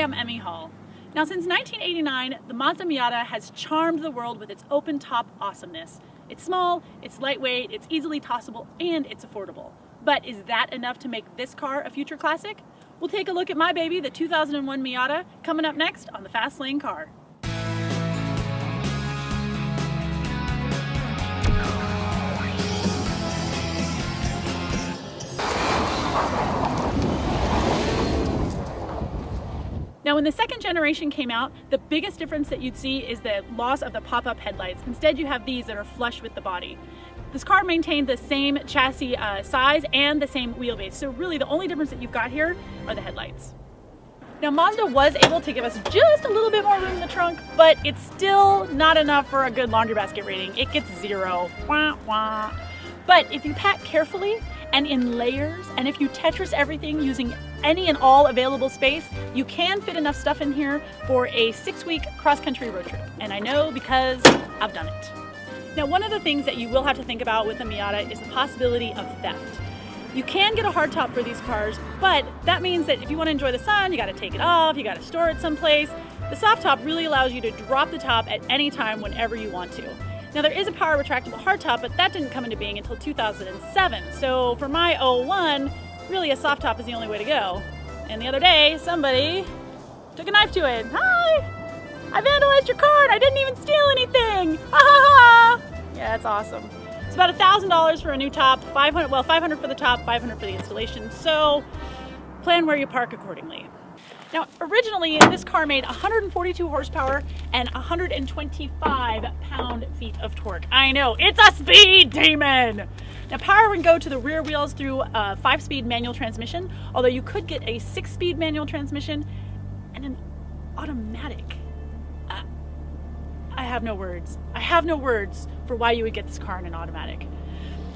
I'm Emmy Hall. Now, since 1989, the Mazda Miata has charmed the world with its open-top awesomeness. It's small, it's lightweight, it's easily tossable, and it's affordable. But is that enough to make this car a future classic? We'll take a look at my baby, the 2001 Miata, coming up next on the Fast Lane Car. Now, when the second generation came out, the biggest difference that you'd see is the loss of the pop-up headlights. Instead, you have these that are flush with the body. This car maintained the same chassis size and the same wheelbase. So really, the only difference that you've got here are the headlights. Now, Mazda was able to give us just a little bit more room in the trunk, but it's still not enough for a good laundry basket rating. It gets 0. Wah, wah. But if you pack carefully and in layers, and if you Tetris everything using any and all available space, you can fit enough stuff in here for a 6-week cross-country road trip. And I know because I've done it. Now, one of the things that you will have to think about with a Miata is the possibility of theft. You can get a hardtop for these cars, but that means that if you want to enjoy the sun, you got to take it off, you got to store it someplace. The soft top really allows you to drop the top at any time whenever you want to. Now, there is a power retractable hardtop, but that didn't come into being until 2007. So for my 01, really a soft top is the only way to go. And the other day, somebody took a knife to it. Hi! I vandalized your car and I didn't even steal anything! Ha ha ha! Yeah, that's awesome. It's about $1,000 for a new top, $500 for the top, $500 for the installation. So plan where you park accordingly. Now, originally, this car made 142 horsepower and 125 pound-feet of torque. I know, it's a speed demon! Now, power would go to the rear wheels through a 5-speed manual transmission, although you could get a 6-speed manual transmission and an automatic. I have no words. I have no words for why you would get this car in an automatic.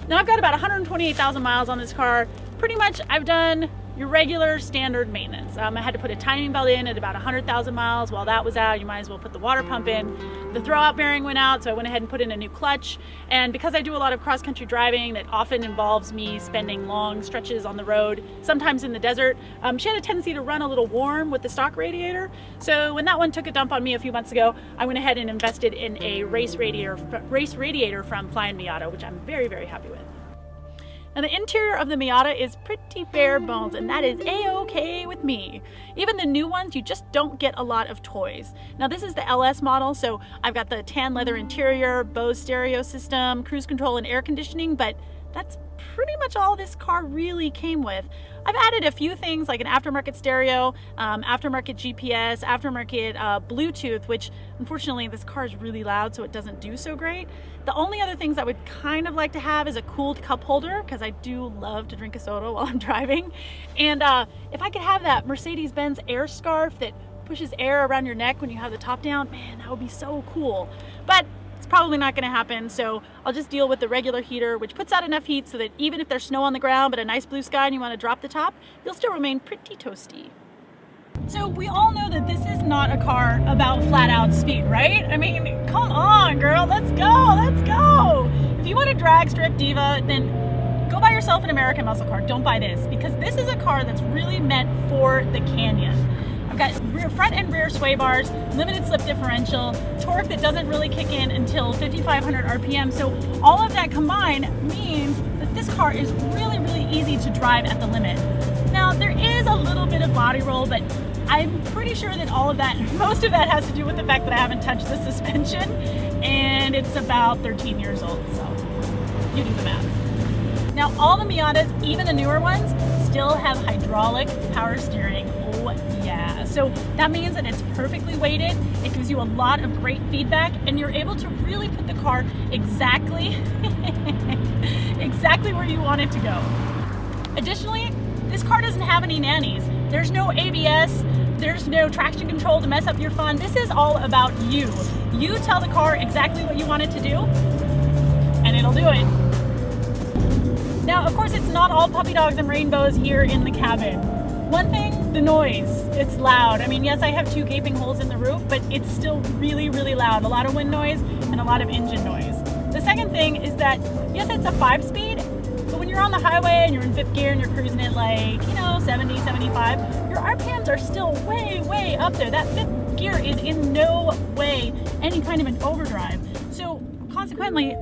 Now, I've got about 128,000 miles on this car. Pretty much, I've done your regular standard maintenance. I had to put a timing belt in at about 100,000 miles. While that was out, you might as well put the water pump in. The throwout bearing went out, so I went ahead and put in a new clutch. And because I do a lot of cross-country driving that often involves me spending long stretches on the road, sometimes in the desert, she had a tendency to run a little warm with the stock radiator. So when that one took a dump on me a few months ago, I went ahead and invested in a race radiator from Flying Miata, which I'm very, very happy with. Now, the interior of the Miata is pretty bare bones, and that is a-okay with me. Even the new ones, you just don't get a lot of toys. Now, this is the LS model, so I've got the tan leather interior, Bose stereo system, cruise control, and air conditioning, but that's pretty much all this car really came with. I've added a few things like an aftermarket stereo, aftermarket GPS, aftermarket Bluetooth, which unfortunately this car is really loud, so it doesn't do so great. The only other things I would kind of like to have is a cooled cup holder, because I do love to drink a soda while I'm driving. And if I could have that Mercedes-Benz air scarf that pushes air around your neck when you have the top down, man, that would be so cool. But it's probably not going to happen, so I'll just deal with the regular heater, which puts out enough heat so that even if there's snow on the ground but a nice blue sky and you want to drop the top, you'll still remain pretty toasty. So we all know that this is not a car about flat out speed, right? I mean, come on, girl, let's go, let's go. If you want a drag strip diva, then go buy yourself an American muscle car. Don't buy this, because this is a car that's really meant for the canyon. I've got front and rear sway bars, limited slip differential, torque that doesn't really kick in until 5,500 RPM. So all of that combined means that this car is really, really easy to drive at the limit. Now, there is a little bit of body roll, but I'm pretty sure that most of that has to do with the fact that I haven't touched the suspension, and it's about 13 years old, so you do the math. Now, all the Miatas, even the newer ones, still have hydraulic power steering. Oh yeah. So that means that it's perfectly weighted. It gives you a lot of great feedback, and you're able to really put the car exactly where you want it to go. Additionally, this car doesn't have any nannies. There's no ABS, there's no traction control to mess up your fun. This is all about you. You tell the car exactly what you want it to do, and it'll do it. Now, of course, it's not all puppy dogs and rainbows here in the cabin. One thing, the noise. It's loud. I mean, yes, I have 2 gaping holes in the roof, but it's still really, really loud. A lot of wind noise and a lot of engine noise. The second thing is that, yes, it's a 5-speed, but when you're you're on the highway and you're in 5th gear and you're cruising at like, 70, 75, your RPMs are still way, way up there. That 5th gear is in no way any kind of an overdrive. So consequently,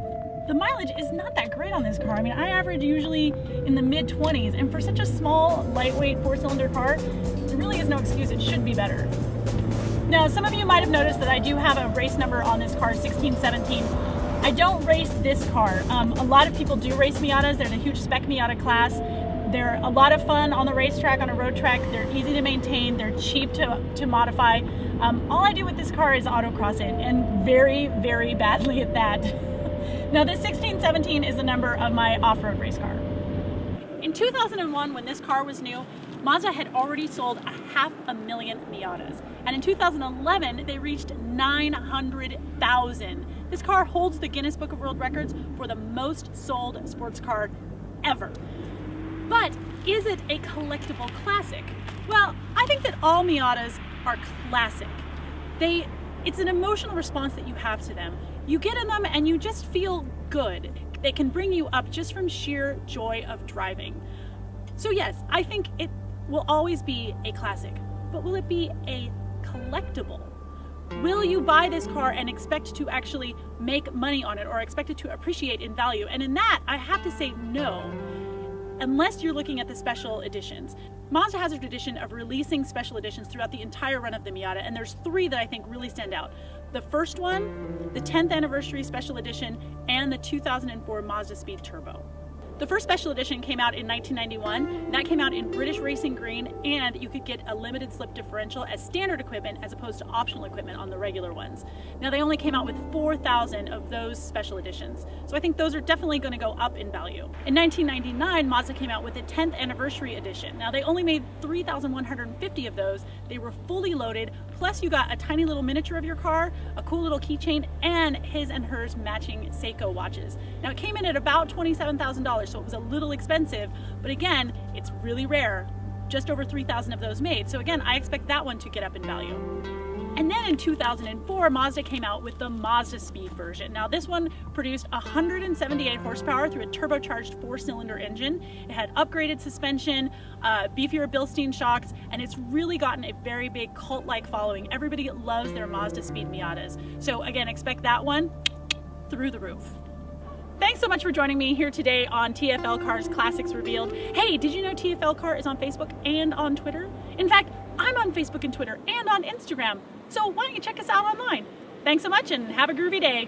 the mileage is not that great on this car. I mean, I average usually in the mid-20s, and for such a small, lightweight 4-cylinder car, there really is no excuse. It should be better. Now, some of you might have noticed that I do have a race number on this car, 1617. I don't race this car. A lot of people do race Miatas. They're the huge spec Miata class. They're a lot of fun on the racetrack, on a road track. They're easy to maintain. They're cheap to modify. All I do with this car is autocross it, and very, very badly at that. Now, this 1617 is the number of my off-road race car. In 2001, when this car was new, Mazda had already sold 500,000 Miatas. And in 2011, they reached 900,000. This car holds the Guinness Book of World Records for the most sold sports car ever. But is it a collectible classic? Well, I think that all Miatas are classic. It's an emotional response that you have to them. You get in them and you just feel good. They can bring you up just from sheer joy of driving. So yes, I think it will always be a classic, but will it be a collectible? Will you buy this car and expect to actually make money on it or expect it to appreciate in value? And in that, I have to say no, unless you're looking at the special editions. Mazda has a tradition of releasing special editions throughout the entire run of the Miata, and there's 3 that I think really stand out. The first one, the 10th anniversary special edition, and the 2004 Mazda Speed Turbo. The first special edition came out in 1991. That came out in British Racing Green, and you could get a limited slip differential as standard equipment as opposed to optional equipment on the regular ones. Now, they only came out with 4,000 of those special editions, so I think those are definitely going to go up in value. In 1999, Mazda came out with the 10th anniversary edition. Now, they only made 3,150 of those. They were fully loaded, plus you got a tiny little miniature of your car, a cool little keychain, and his and hers matching Seiko watches. Now, it came in at about $27,000, so it was a little expensive, but again, it's really rare. Just over 3,000 of those made. So again, I expect that one to get up in value. And then in 2004, Mazda came out with the Mazda Speed version. Now, this one produced 178 horsepower through a turbocharged 4-cylinder engine. It had upgraded suspension, beefier Bilstein shocks, and it's really gotten a very big cult-like following. Everybody loves their Mazda Speed Miatas. So again, expect that one through the roof. Thanks so much for joining me here today on TFL Cars Classics Revealed. Hey, did you know TFL Car is on Facebook and on Twitter? In fact, I'm on Facebook and Twitter and on Instagram. So why don't you check us out online? Thanks so much and have a groovy day.